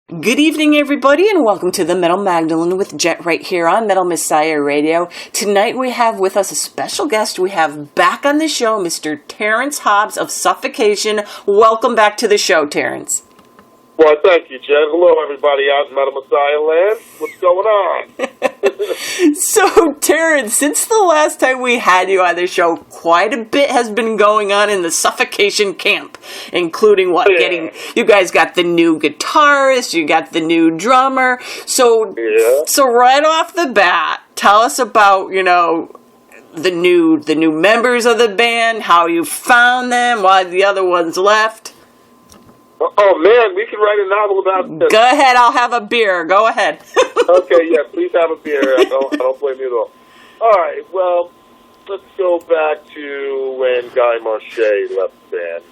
Good evening, everybody, and welcome to the Metal Magdalene with Jet right here on Metal Messiah Radio. Tonight we have with us a special guest. We have back on the show Mr. Terrance Hobbs of Suffocation. Welcome back to the show, Terrance. Well, thank you, Jen. Hello, everybody out in Metal Messiah land. What's going on? So, Terrance, since the last time we had you on the show, quite a bit has been going on in the Suffocation camp, including you guys got the new guitarist, you got the new drummer. So right off the bat, tell us about, the new members of the band, how you found them, why the other ones left. Oh, man, we can write a novel about this. Go ahead, I'll have a beer. Go ahead. Okay, yeah, please have a beer. I don't blame you at all. All right, well, let's go back to when Guy Marché left the band.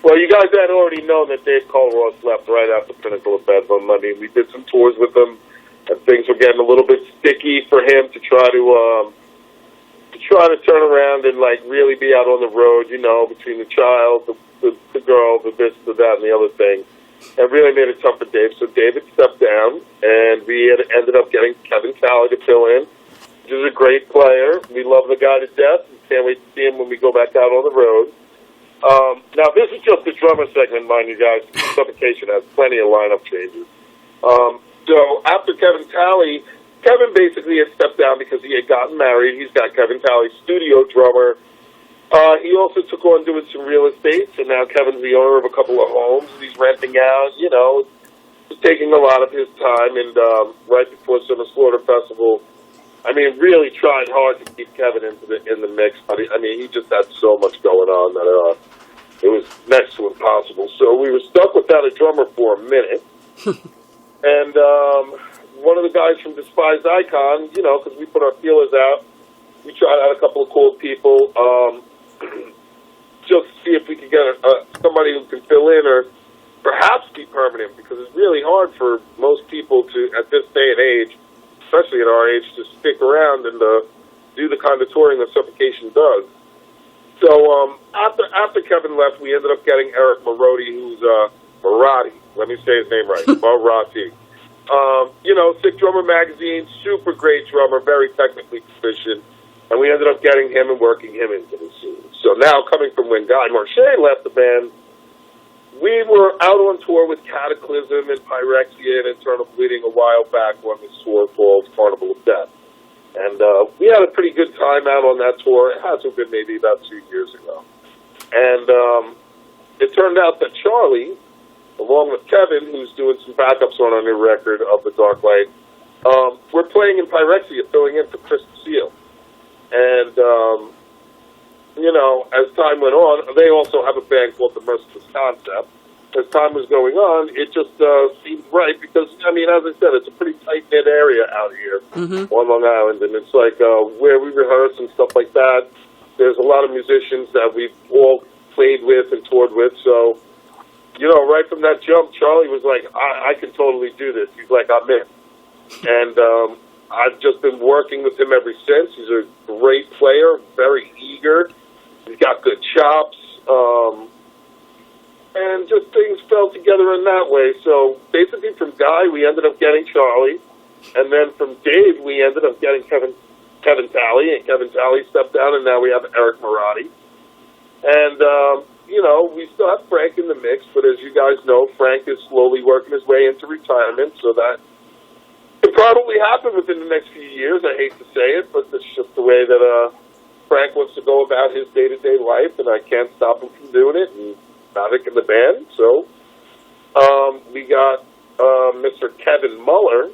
Well, you guys had already known that Dave Colross left right after Pinnacle of Bedlam. I mean, we did some tours with him, and things were getting a little bit sticky for him to try to turn around and, really be out on the road, between the child, the girl, the this, the that, and the other thing. It really made it tough for Dave. So David stepped down, and we ended up getting Kevin Talley to fill in, which is a great player. We love the guy to death, and can't wait to see him when we go back out on the road. Now, this is just the drummer segment, mind you guys. Suffocation has plenty of lineup changes. So after Kevin Talley, Kevin basically had stepped down because he had gotten married. He's got Kevin Talley's studio drummer. He also took on doing some real estate, and now Kevin's the owner of a couple of homes. He's renting out, it's taking a lot of his time. And right before Summer Slaughter Festival, I mean, really tried hard to keep Kevin in the mix. But he just had so much going on that it was next to impossible. So we were stuck without a drummer for a minute. And one of the guys from Despised Icon, because we put our feelers out, we tried out a couple of cool people. Just to see if we could get somebody who can fill in or perhaps be permanent, because it's really hard for most people to, at this day and age, especially at our age, to stick around and do the kind of touring that Suffocation does. So after Kevin left, we ended up getting Eric Marotti, who's Marotti. Let me say his name right, Marotti. Sick Drummer Magazine, super great drummer, very technically proficient. And we ended up getting him and working him into the scene. So now, coming from when Guy Marché left the band, we were out on tour with Cataclysm and Pyrexia and Internal Bleeding a while back on this tour called Carnival of Death. And we had a pretty good time out on that tour. It has been maybe about 2 years ago. And it turned out that Charlie, along with Kevin, who's doing some backups on our new record of The Dark Light, we're playing in Pyrexia, filling in for Chris Seal. And, as time went on, they also have a band called The Merciless Concept. As time was going on, it just seemed right because, as I said, it's a pretty tight-knit area out here on Long Island. And it's like where we rehearse and stuff like that. There's a lot of musicians that we've all played with and toured with. So, right from that jump, Charlie was like, I can totally do this. He's like, I'm in. And I've just been working with him ever since. He's a great player, very eager. He's got good chops. And just things fell together in that way. So basically from Guy, we ended up getting Charlie. And then from Dave, we ended up getting Kevin Talley. And Kevin Talley stepped down, and now we have Eric Marotti. And, we still have Frank in the mix. But as you guys know, Frank is slowly working his way into retirement. So that it probably happen within the next few years. I hate to say it, but it's just the way that Frank wants to go about his day-to-day life, and I can't stop him from doing it, and Mavic in the band. So we got Mr. Kevin Muller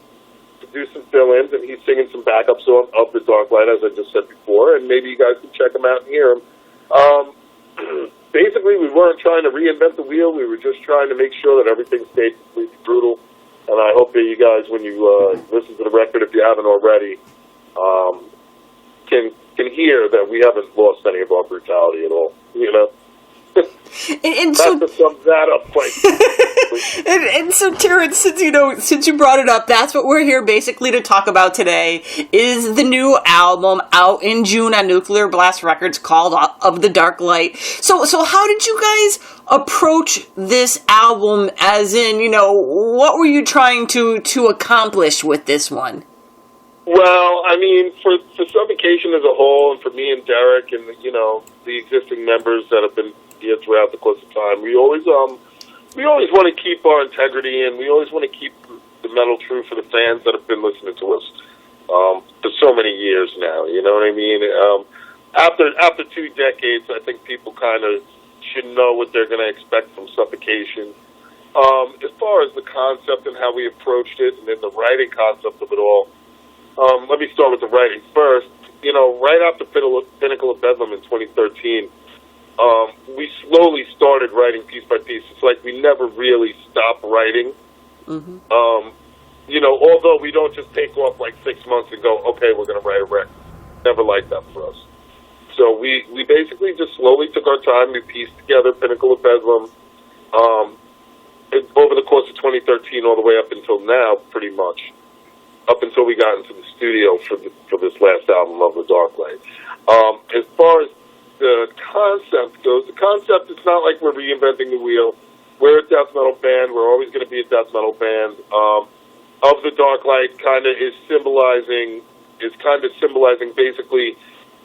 to do some fill-ins, and he's singing some backups of The Dark Light, as I just said before, and maybe you guys can check him out and hear him. Basically, we weren't trying to reinvent the wheel. We were just trying to make sure that everything stayed completely brutal. And I hope that you guys, when you listen to the record, if you haven't already, can hear that we haven't lost any of our brutality at all. And Not to sum that up quite. and so, Terrance, since you brought it up, that's what we're here basically to talk about today, is the new album out in June on Nuclear Blast Records called Of the Dark Light. So how did you guys approach this album? As in, what were you trying to accomplish with this one? Well, I mean, for Suffocation as a whole, and for me and Derek, and the existing members that have been here throughout the course of time, we always want to keep our integrity, and we always want to keep the metal true for the fans that have been listening to us for so many years now. You know what I mean? After 2 decades, I think people kind of should know what they're going to expect from Suffocation. As far as the concept and how we approached it, and then the writing concept of it all. Let me start with the writing first. Right after Pinnacle of Bedlam in 2013, we slowly started writing piece by piece. It's like we never really stopped writing. Mm-hmm. Although we don't just take off like 6 months and go, okay, we're going to write a record. Never like that for us. So we basically just slowly took our time. We pieced together Pinnacle of Bedlam over the course of 2013 all the way up until now, pretty much. Up until we got into the studio for this last album of The Dark Light. As far as the concept goes, the concept is not like we're reinventing the wheel. We're a death metal band. We're always going to be a death metal band. Of The Dark Light is symbolizing basically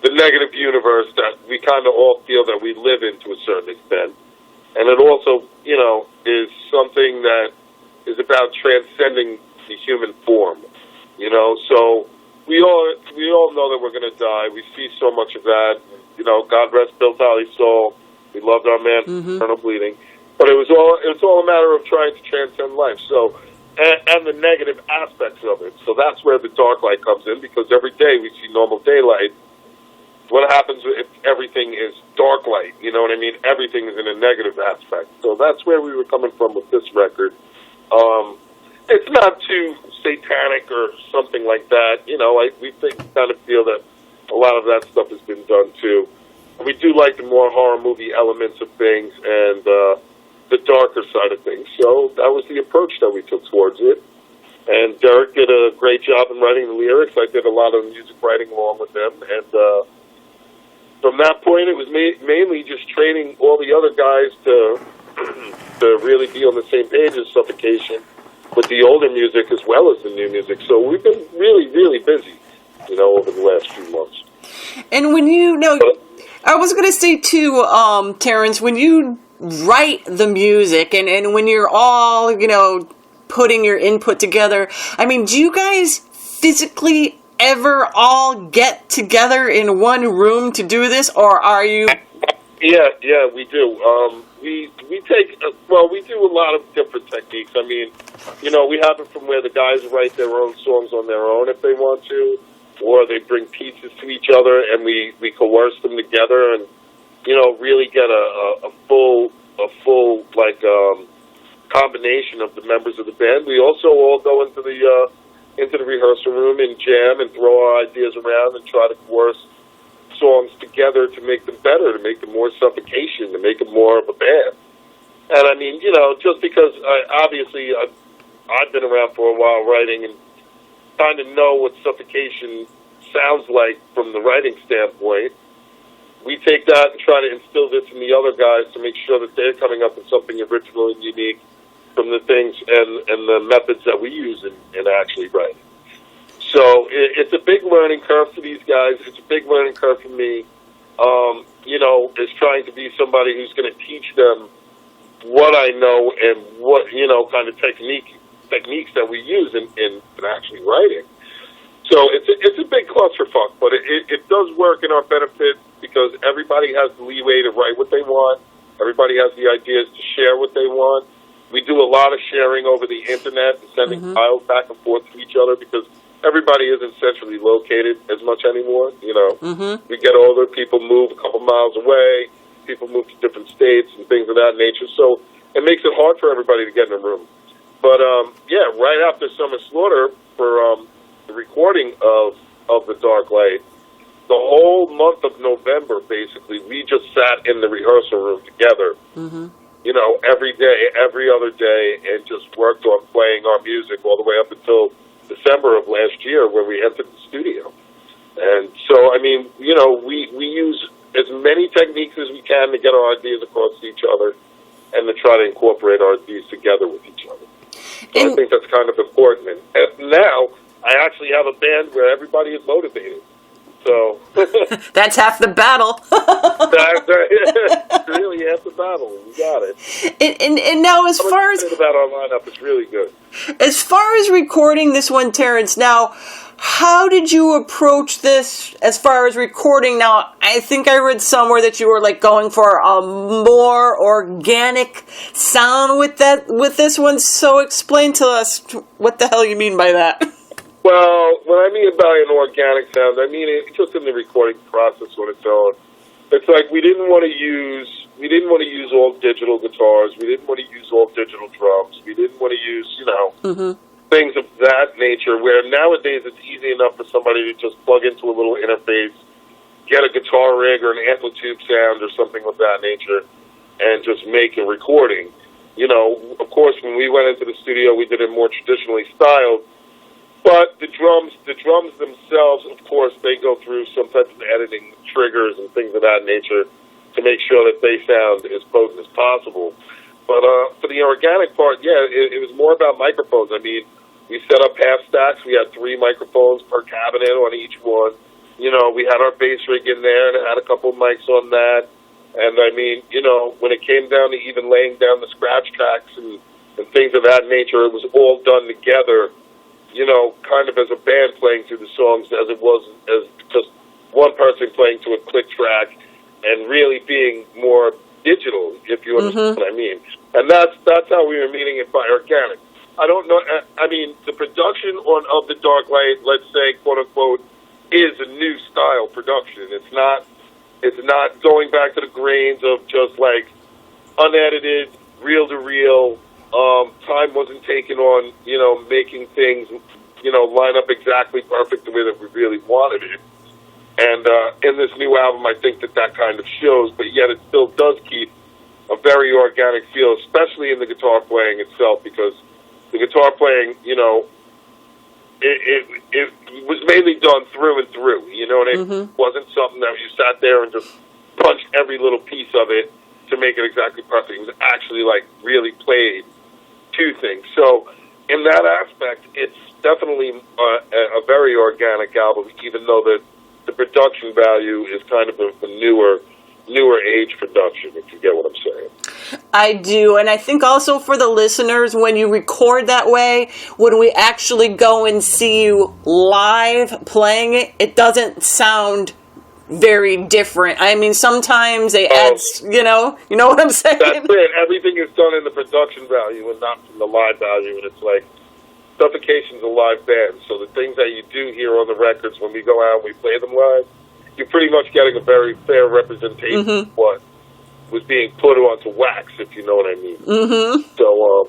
the negative universe that we kind of all feel that we live in to a certain extent. And it also, is something that is about transcending the human form. So we all know that we're going to die. We see so much of that. God rest Bill Talley's soul. We loved our man, Eternal Bleeding. But it was all a matter of trying to transcend life. So, and the negative aspects of it. So that's where the Dark Light comes in, because every day we see normal daylight. What happens if everything is dark light? You know what I mean? Everything is in a negative aspect. So that's where we were coming from with this record. It's not too satanic or something like that. We kind of feel that a lot of that stuff has been done too. We do like the more horror movie elements of things and the darker side of things. So that was the approach that we took towards it. And Derek did a great job in writing the lyrics. I did a lot of music writing along with him. And from that point, it was mainly just training all the other guys to really be on the same page as Suffocation, with the older music as well as the new music. So we've been really, really busy, over the last few months. And when I was going to say too, Terrance, when you write the music and when you're all, putting your input together, I mean, do you guys physically ever all get together in one room to do this, or are you... Yeah, we do. We do a lot of different techniques. I mean, we have it from where the guys write their own songs on their own if they want to, or they bring pieces to each other and we coerce them together and, really get a full combination of the members of the band. We also all go into the rehearsal room and jam and throw our ideas around and try to coerce songs together to make them better, to make them more Suffocation, to make them more of a band. And I mean, just because obviously I've been around for a while writing and kind of know what Suffocation sounds like from the writing standpoint, we take that and try to instill this in the other guys to make sure that they're coming up with something original and unique from the things and the methods that we use in actually writing. So it's a big learning curve for these guys. It's a big learning curve for me. Is trying to be somebody who's going to teach them what I know and what, kind of techniques that we use in actually writing. So it's a big clusterfuck, but it does work in our benefit because everybody has the leeway to write what they want. Everybody has the ideas to share what they want. We do a lot of sharing over the internet and sending files back and forth to each other because everybody isn't centrally located as much anymore. We get older, people move a couple miles away, people move to different states and things of that nature. So it makes it hard for everybody to get in a room. But right after Summer Slaughter for the recording of The Dark Light, the whole month of November, basically, we just sat in the rehearsal room together, every day, every other day, and just worked on playing our music all the way up until December of last year when we entered the studio. And so, I mean, we use as many techniques as we can to get our ideas across to each other. and to try to incorporate these together with each other. So I think that's kind of important. And now I actually have a band where everybody is motivated. So that's half the battle. That's really half the battle. You got it. And now, as far as about our lineup, it's really good. As far as recording this one, Terrance, now, how did you approach this as far as recording? Now, I think I read somewhere that you were like going for a more organic sound with this one. So explain to us what the hell you mean by that. Well, what I mean by an organic sound, I mean it's just in the recording process on its own. It's like we didn't want to use all digital guitars. We didn't want to use all digital drums. We didn't want to use, things of that nature, where nowadays it's easy enough for somebody to just plug into a little interface, get a guitar rig or an amplitude sound or something of that nature, and just make a recording. Of course, when we went into the studio, we did it more traditionally styled. But the drums themselves, of course, they go through some type of editing triggers and things of that nature to make sure that they sound as potent as possible. But for the organic part, it was more about microphones. I mean, we set up half stacks. We had 3 microphones per cabinet on each one. We had our bass rig in there and it had a couple of mics on that. And I mean, when it came down to even laying down the scratch tracks and things of that nature, it was all done together. Kind of as a band playing through the songs as it was as just one person playing to a click track and really being more digital, if you understand what I mean. And that's how we were meaning it by organic. I don't know, I mean, the production of The Dark Light, let's say, quote unquote, is a new style production. It's not going back to the grains of just like unedited, reel to reel. Time wasn't taken on, making things, line up exactly perfect the way that we really wanted it. And in this new album, I think that kind of shows, but yet it still does keep a very organic feel, especially in the guitar playing itself, because the guitar playing, it was mainly done through and through, It wasn't something that you sat there and just punched every little piece of it to make it exactly perfect. It was actually like really played to things. So in that aspect, it's definitely a very organic album, even though the production value is kind of a newer age production, if you get what I'm saying. I do, and I think also for the listeners, when you record that way, when we actually go and see you live playing it, it doesn't sound very different. I mean, sometimes they add, you know what I'm saying? That's it. Everything is done in the production value and not from the live value, and it's like, Suffocation's a live band, so the things that you do hear on the records when we go out and we play them live, you're pretty much getting a very fair representation of what was being put onto wax, if you know what I mean. So,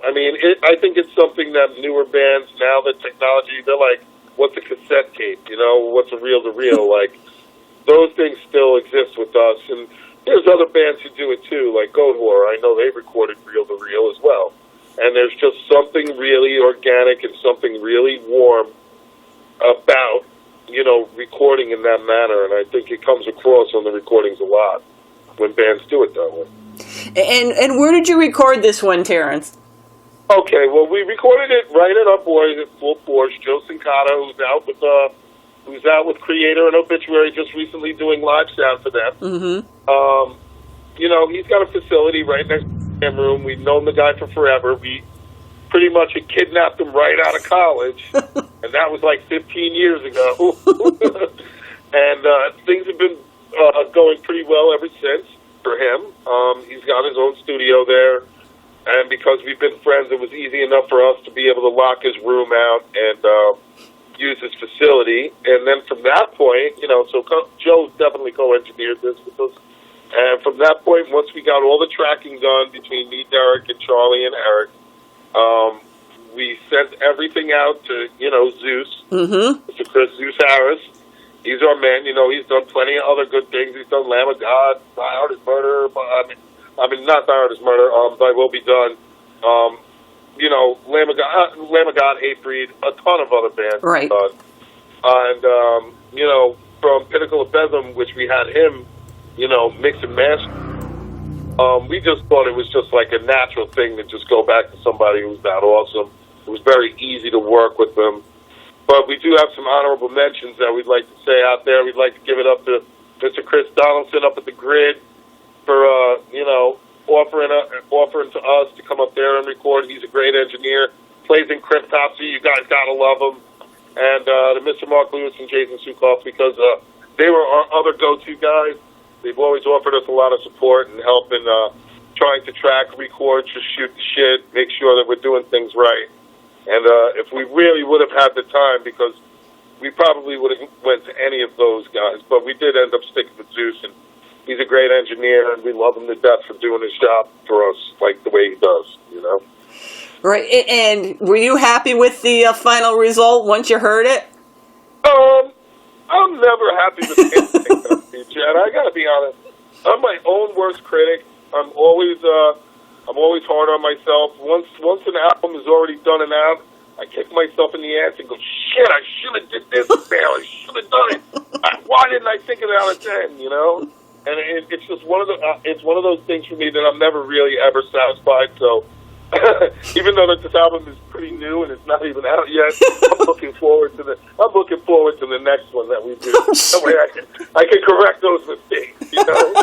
I mean, I think it's something that newer bands, now that technology, they're like, what's a cassette tape, what's a reel-to-reel, like, those things still exist with us, and there's other bands who do it too, like Goat Horror. I know they recorded reel-to-reel as well. And there's just something really organic and something really warm about, recording in that manner. And I think it comes across on the recordings a lot when bands do it that way. And where did you record this one, Terrance? Okay, well, we recorded it right at our boys at Full Force. Joe Sincato, who's out with Creator and Obituary, just recently doing live sound for them. He's got a facility right next to the room. We've known the guy for forever. We pretty much had kidnapped him right out of college, and that was like 15 years ago. And things have been going pretty well ever since for him. He's got his own studio there, and because we've been friends, it was easy enough for us to be able to lock his room out and use his facility. And then from that point, so Joe definitely co-engineered this with us. And from that point, once we got all the tracking done between me, Derek, and Charlie and Eric, we sent everything out to, Zeus, Mr. Chris Zeus Harris. He's our man. He's done plenty of other good things. He's done Lamb of God, Thy Heart is Murder. I mean, not Thy Heart is Murder, Thy Will Be Done. Lamb of God, Hatebreed, a ton of other bands. Right. And, from Pinnacle of Bedlam, which we had him, mix and master. We just thought it was just like a natural thing to just go back to somebody who was that awesome. It was very easy to work with them. But we do have some honorable mentions that we'd like to say out there. We'd like to give it up to Mr. Chris Donaldson up at the Grid for, offering to us to come up there and record. He's a great engineer. Plays in Cryptopsy. You guys got to love him. And to Mr. Mark Lewis and Jason Sukoff, because they were our other go-to guys. They've always offered us a lot of support and help in trying to track, record, just shoot the shit, make sure that we're doing things right. And if we really would have had the time, because we probably would have went to any of those guys, but we did end up sticking with Zeus, and he's a great engineer, and we love him to death for doing his job for us, like the way he does, you know? Right, and were you happy with the final result once you heard it? I'm never happy with anything that I see, Chad. I gotta be honest. I'm my own worst critic. I'm always hard on myself. Once an album is already done and out, I kick myself in the ass and go, shit, I should have did this, man. I should have done it. Why didn't I think of it out of 10, you know? And it's just one of those things for me that I'm never really ever satisfied. So even though this album is pretty new and it's not even out yet, I'm looking forward to the next one that we do. That way I can correct those mistakes, you know?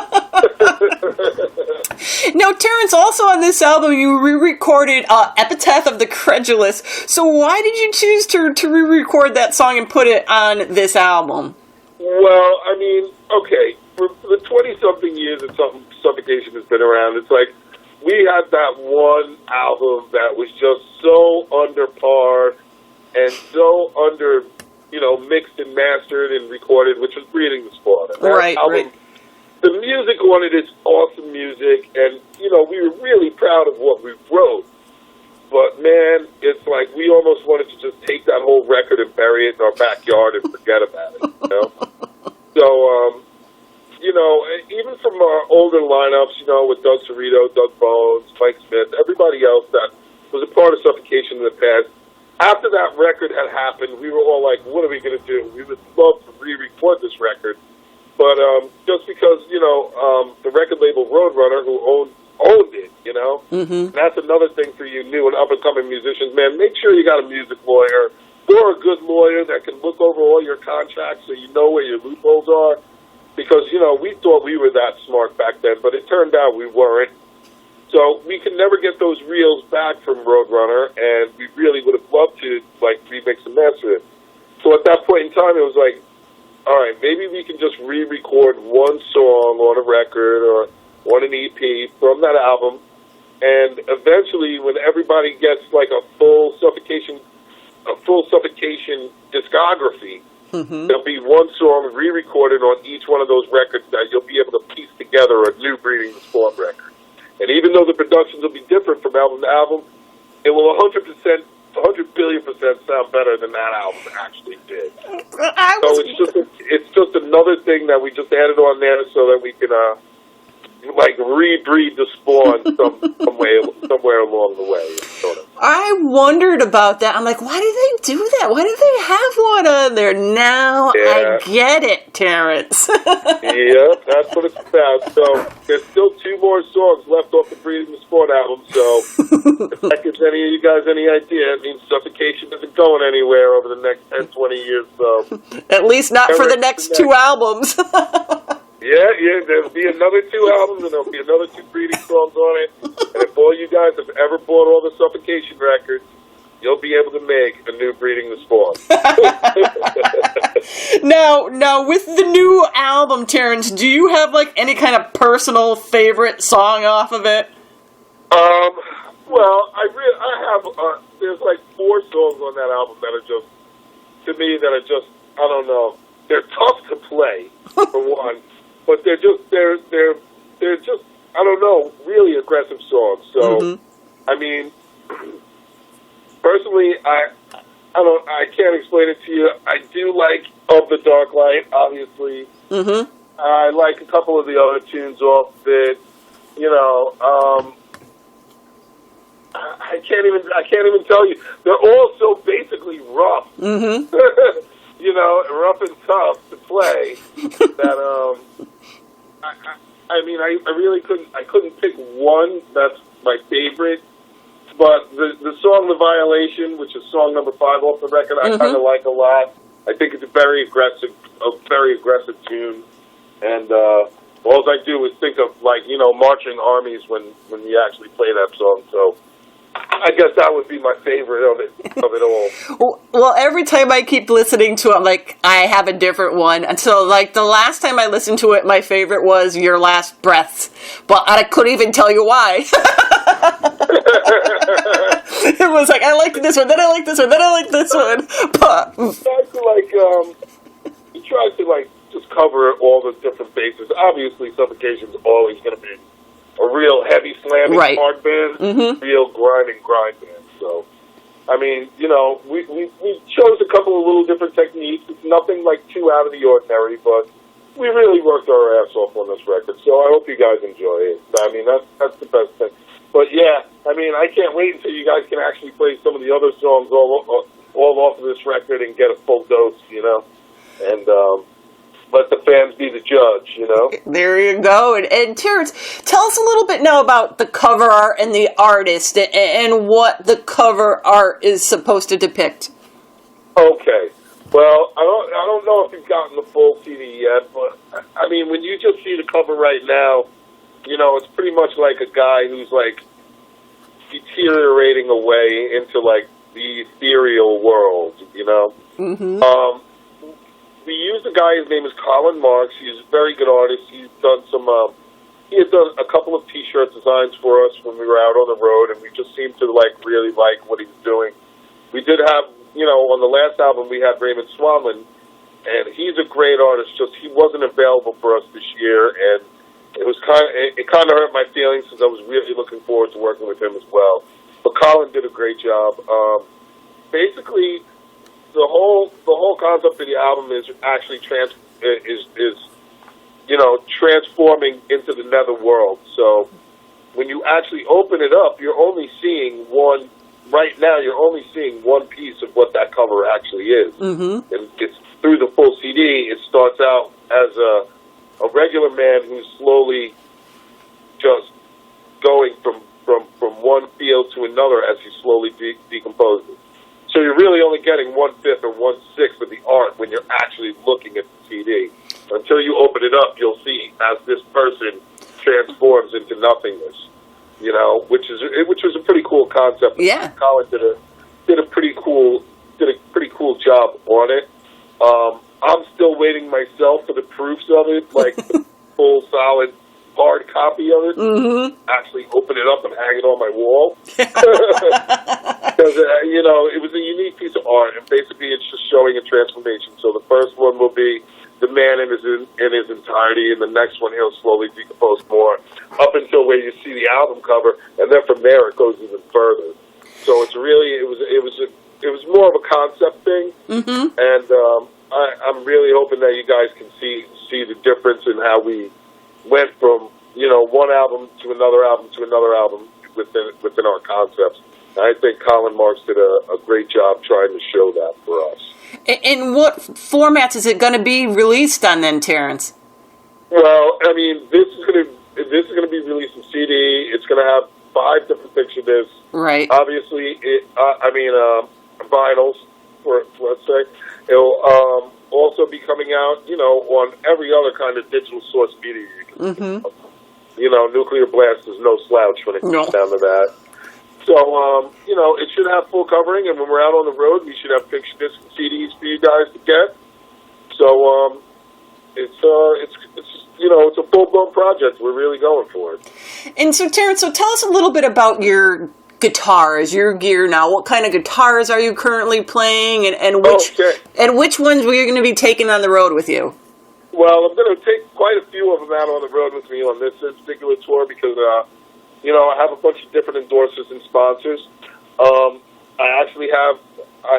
Now, Terrance, also on this album, you re-recorded Epitaph of the Credulous. So why did you choose to re-record that song and put it on this album? Well, I mean, okay, for the 20-something years that Suffocation has been around, it's like we had that one album that was just so under par and so under, mixed and mastered and recorded, which was Breeding the Spawn. Right. The music on it is awesome music, and, we were really proud of what we wrote. But, man, it's like we almost wanted to just take that whole record and bury it in our backyard and forget about it, So, even from our older lineups, with Doug Cerrito, Doug Bones, Mike Smith, everybody else that was a part of Suffocation in the past, after that record had happened, we were all like, what are we going to do? We would love to re-record this record. But just because, the record label Roadrunner, who owned it, Mm-hmm. And that's another thing for you new and up-and-coming musicians, man, make sure you got a music lawyer or a good lawyer that can look over all your contracts so you know where your loopholes are. Because, we thought we were that smart back then, but it turned out we weren't. So we can never get those reels back from Roadrunner, and we really would have loved to, remix and master it. So at that point in time, it was like, all right, maybe we can just re-record one song on a record or on an EP from that album, and eventually when everybody gets a full Suffocation discography, mm-hmm. there'll be one song re-recorded on each one of those records that you'll be able to piece together a new Breeding the Spawn record. And even though the productions will be different from album to album, it will 100 billion percent sound better than that album actually did. So it's just another thing that we just added on there so that we can rebreed the Spawn somewhere along the way. Sort of. I wondered about that. I'm like, why do they do that? Why do they have one on there? Now I get it, Terrance. Yeah, that's what it's about. So there's still 2 more songs left off the Breeding the Spawn album. So if that gives any of you guys any idea, it means Suffocation isn't going anywhere over the next 10, 20 years. So at least not for the next 2 albums. Yeah, there'll be another 2 albums, and there'll be another 2 Breeding songs on it. And if all you guys have ever bought all the Suffocation records, you'll be able to make a new Breeding the Spawn. Now, with the new album, Terrance, do you have any kind of personal favorite song off of it? Well, I have. There's 4 songs on that album that are just, to me, I don't know. They're tough to play, for one. But they're just I don't know, really aggressive songs. So, mm-hmm. I mean, personally, I can't explain it to you. I do like Of the Dark Light, obviously. Mm-hmm. I like a couple of the other tunes off it. I can't even tell you. They're all so basically rough. Mm-hmm. Rough and tough to play. That I I really couldn't pick one that's my favorite. But the song "The Violation," which is song number 5 off the record, I kind of like a lot. I think it's a very aggressive tune, and all I do is think of marching armies when you actually play that song. So I guess that would be my favorite of it all. Well, every time I keep listening to it, I'm like, I have a different one. And so, the last time I listened to it, my favorite was Your Last Breaths. But I couldn't even tell you why. It was like, I liked this one, then I liked this one, then I liked this one. But he tries to just cover all the different bases. Obviously, Suffocation's always going to be a real heavy slamming hard band, real grinding grind band. So, we chose a couple of little different techniques. It's nothing too out of the ordinary, but we really worked our ass off on this record. So I hope you guys enjoy it. That's the best thing. But yeah, I can't wait until you guys can actually play some of the other songs all off of this record and get a full dose, and let the fans be the judge, There you go. And Terrance, tell us a little bit now about the cover art and the artist and what the cover art is supposed to depict. Okay. Well, I don't know if you've gotten the full CD yet, but when you just see the cover right now, it's pretty much like a guy who's deteriorating away into the ethereal world, We used a guy, his name is Colin Marks. He's a very good artist. He's done he had done a couple of t-shirt designs for us when we were out on the road, and we just seemed to really like what he was doing. We did have, on the last album we had Raymond Swanlin, and he's a great artist, just he wasn't available for us this year, and it kind of hurt my feelings because I was really looking forward to working with him as well. But Colin did a great job. Basically, the whole concept of the album is actually transforming into the nether world. So when you actually open it up, you're only seeing one. Right now, you're only seeing one piece of what that cover actually is, and it's through the full CD. It starts out as a regular man who's slowly just going from one field to another as he slowly decomposes. So you're really only getting 1/5 or 1/6 of the art when you're actually looking at the CD. Until you open it up, you'll see as this person transforms into nothingness. Which was a pretty cool concept. Yeah, Colin did a pretty cool job on it. I'm still waiting myself for the proofs of it, the full solid hard copy of it. Actually open it up and hang it on my wall. Because it was a unique piece of art, and basically it's just showing a transformation. So the first one will be the man in his entirety, and the next one he'll slowly decompose more up until where you see the album cover, and then from there it goes even further. So it's really it was more of a concept thing, and I'm really hoping that you guys can see the difference in how we went from one album to another album to another album within our concepts. And I think Colin Marks did a great job trying to show that for us. And what formats is it going to be released on then, Terrance? Well, this is going to be released in CD. It's going to have 5 different picture discs. Right. Obviously, vinyls. Let's say it'll also be coming out, on every other kind of digital source media you can think of. Nuclear Blast is no slouch when it comes down to that. So, it should have full covering, and when we're out on the road, we should have picture discs and CDs for you guys to get. So, it's a full-blown project. We're really going for it. And so, Terrance, tell us a little bit about your guitars, your gear now. What kind of guitars are you currently playing, and which ones were you going to be taking on the road with you? Well, I'm going to take quite a few of them out on the road with me on this particular tour because, I have a bunch of different endorsers and sponsors. I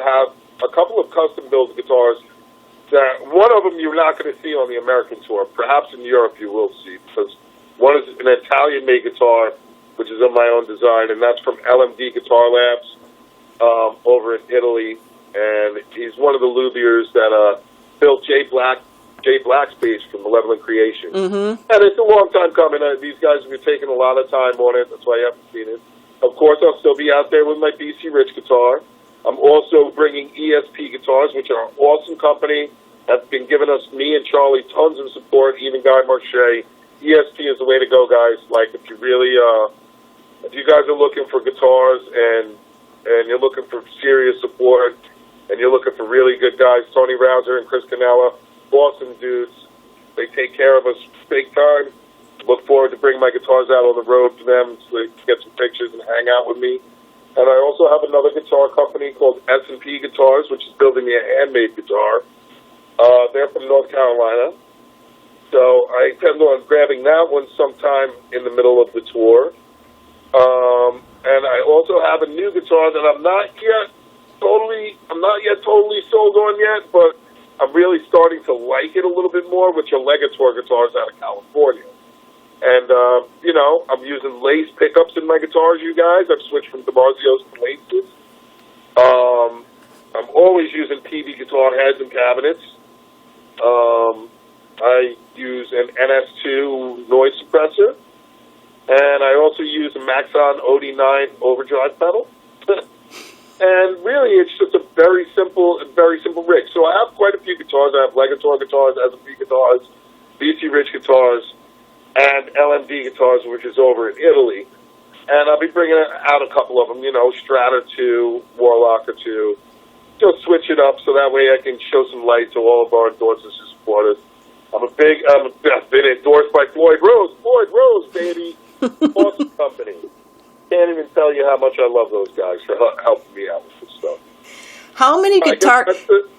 have a couple of custom-built guitars that one of them you're not going to see on the American tour. Perhaps in Europe you will see, because one is an Italian-made guitar, which is of my own design, and that's from LMD Guitar Labs over in Italy. And he's one of the luthiers that built Jay Jay Black's bass from Malevolent Creation. Mm-hmm. And it's a long time coming. These guys have been taking a lot of time on it. That's why you haven't seen it. Of course, I'll still be out there with my BC Rich guitar. I'm also bringing ESP guitars, which are an awesome company. Have been giving us, me and Charlie, tons of support, even Guy Marche. ESP is the way to go, guys. Like, if you really, if you guys are looking for guitars and you're looking for serious support and you're looking for really good guys, Tony Rouser and Chris Canella, awesome dudes. They take care of us big time. Look forward to bringing my guitars out on the road for them so they can get some pictures and hang out with me. And I also have another guitar company called S&P Guitars, which is building me a handmade guitar. They're from North Carolina. So I intend on grabbing that one sometime in the middle of the tour. And I also have a new guitar that I'm not yet totally sold on yet, but I'm really starting to like it a little bit more, which are Legator guitars out of California. And, you know, I'm using lace pickups in my guitars, you guys. I've switched from DiMarzio's to laces. I'm always using PV guitar heads and cabinets. I use an NS2 noise suppressor. And I also use a Maxon OD9 overdrive pedal. And really, it's just a very simple rig. So I have quite a few guitars. I have Legator guitars, S&P guitars, BC Rich guitars, and LMD guitars, which is over in Italy. And I'll be bringing out a couple of them, you know, Strata 2, Warlock 2. Just switch it up so that way I can show some light to all of our endorsers and supporters. I've been endorsed by Floyd Rose, baby. Awesome company. Can't even tell you how much I love those guys for helping me out with this stuff. How many guitars?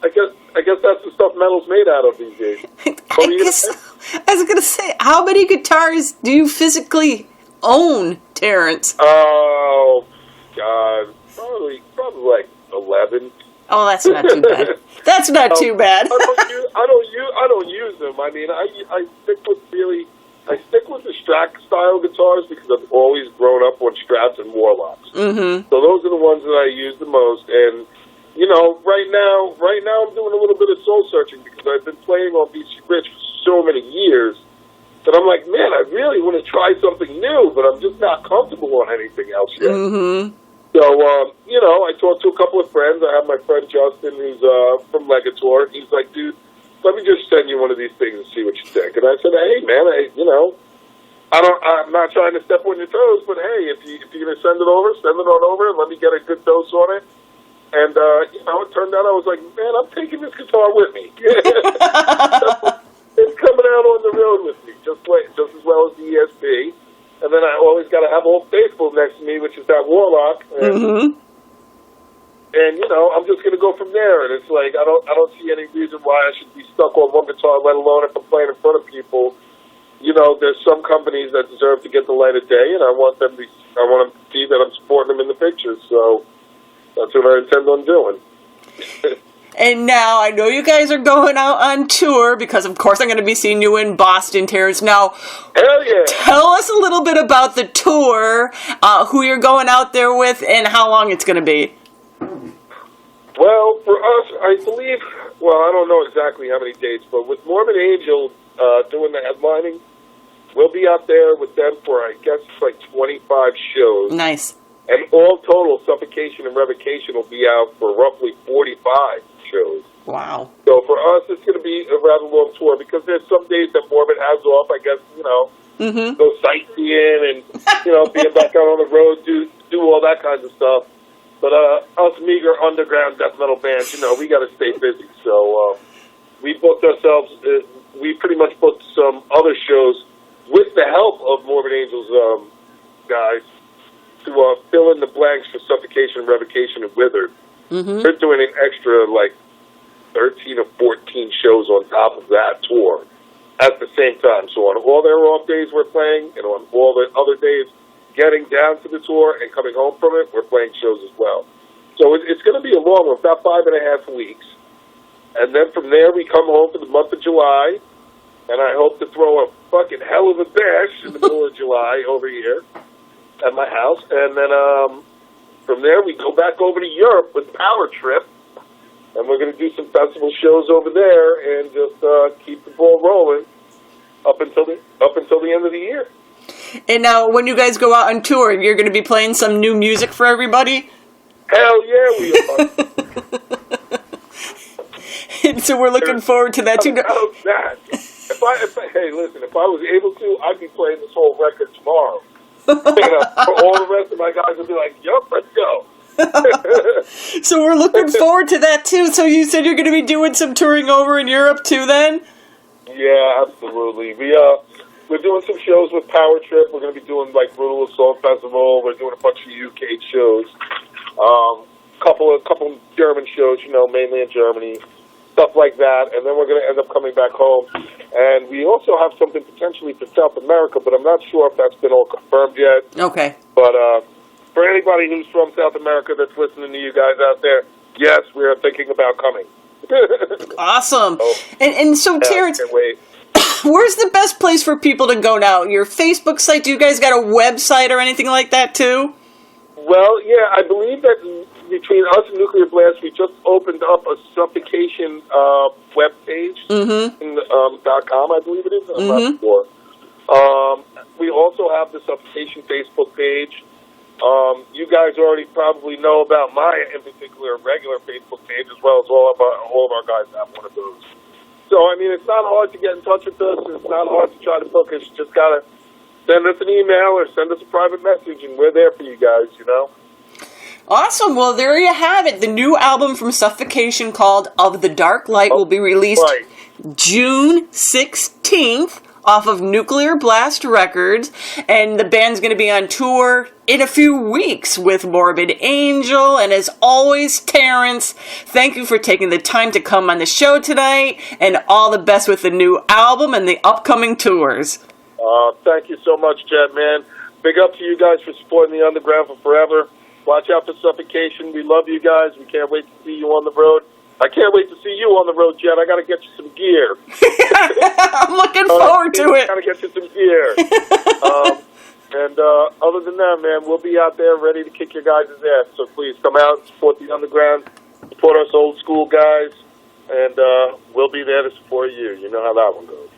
I guess that's the stuff metal's made out of these days. I was going to say, how many guitars do you physically own, Terrance? Oh, God. Probably like 11. Oh, that's not too bad. That's not too bad. I don't use them. I mean, I stick with the Strat style guitars because I've always grown up on Strats and Warlocks. Mm-hmm. So those are the ones that I use the most. And you know, right now I'm doing a little bit of soul searching because I've been playing on BC Rich for so many years that I'm like, man, I really want to try something new, but I'm just not comfortable on anything else yet. Mm-hmm. So, you know, I talked to a couple of friends. I have my friend Justin, who's from Legator. He's like, dude, let me just send you one of these things and see what you think. And I said, hey, man, I'm not trying to step on your toes, but hey, if you're going to send it on over and let me get a good dose on it. And, you know, it turned out I was like, man, I'm taking this guitar with me. It's coming out on the road with me, just as well as the ESP. And then I always got to have Old Faithful next to me, which is that Warlock. And, and you know, I'm just going to go from there. And it's like I don't see any reason why I should be stuck on one guitar, let alone if I'm playing in front of people. You know, there's some companies that deserve to get the light of day, and I want them to see that I'm supporting them in the pictures. So that's what I intend on doing. And now, I know you guys are going out on tour, because of course I'm going to be seeing you in Boston, Terrance. Now, hell yeah. Tell us a little bit about the tour, who you're going out there with, and how long it's going to be. Well, for us, I believe, I don't know exactly how many dates, but with Morbid Angel doing the headlining, we'll be out there with them for, I guess, like 25 shows. Nice. And all total, Suffocation and Revocation will be out for roughly 45 shows. Wow. So for us, it's going to be a rather long tour because there's some days that Morbid has off, I guess, you know, go sightseeing and, you know, being back out on the road, do all that kind of stuff. But us meager underground death metal bands, you know, we got to stay busy. So we booked ourselves, we pretty much booked some other shows with the help of Morbid Angel's guys to fill in the blanks for Suffocation, Revocation, and Withered. They're doing an extra, like, 13 or 14 shows on top of that tour at the same time. So on all their off days we're playing, and on all the other days getting down to the tour and coming home from it, we're playing shows as well. So it's going to be a long one, about 5.5 weeks. And then from there we come home for the month of July, and I hope to throw a fucking hell of a bash in the middle of July over here at my house. And then from there we go back over to Europe with Power Trip. and we're going to do some festival shows over there, and just keep the ball rolling up until the end of the year. And now, when you guys go out on tour, you're going to be playing some new music for everybody? Hell yeah, we are. And so we're looking forward to that too. How's that? Hey, listen, if I was able to, I'd be playing this whole record tomorrow. For all the rest of my guys would be like, yup, let's go. So we're looking forward to that too. So you said you're going to be doing some touring over in Europe too then? Yeah, absolutely. We're doing some shows with Power Trip. We're going to be doing like Brutal Assault Festival. We're doing a bunch of UK shows. Couple German shows, mainly in Germany. Stuff like that. And then we're going to end up coming back home. And we also have something potentially for South America, but I'm not sure if that's been all confirmed yet. Okay. But for anybody who's from South America that's listening to you guys out there, yes, we are thinking about coming. Awesome. And so, Terrance, can't wait. Where's the best place for people to go now? Your Facebook site? Do you guys got a website or anything like that too? Well, yeah, I believe that between us and Nuclear Blast, we just opened up a Suffocation web page, .com, I believe it is. I'm not sure. We also have the Suffocation Facebook page. You guys already probably know about my, in particular, regular Facebook page, as well as all of our guys have one of those. So, I mean, it's not hard to get in touch with us. It's not hard to try to book us. You just got to send us an email or send us a private message, and we're there for you guys, Awesome. Well, there you have it. The new album from Suffocation called Of the Dark Light will be released June 16th off of Nuclear Blast Records. And the band's going to be on tour in a few weeks with Morbid Angel. And as always, Terrance, thank you for taking the time to come on the show tonight. And all the best with the new album and the upcoming tours. Thank you so much, Jet, man. Big up to you guys for supporting the underground for forever. Watch out for Suffocation. We love you guys. We can't wait to see you on the road. I can't wait to see you on the road, Jet. I got to get you some gear. I'm looking forward to it. I got to get you some gear. And other than that, man, we'll be out there ready to kick your guys' ass. So please come out and support the underground. Support us old school guys. And we'll be there to support you. You know how that one goes.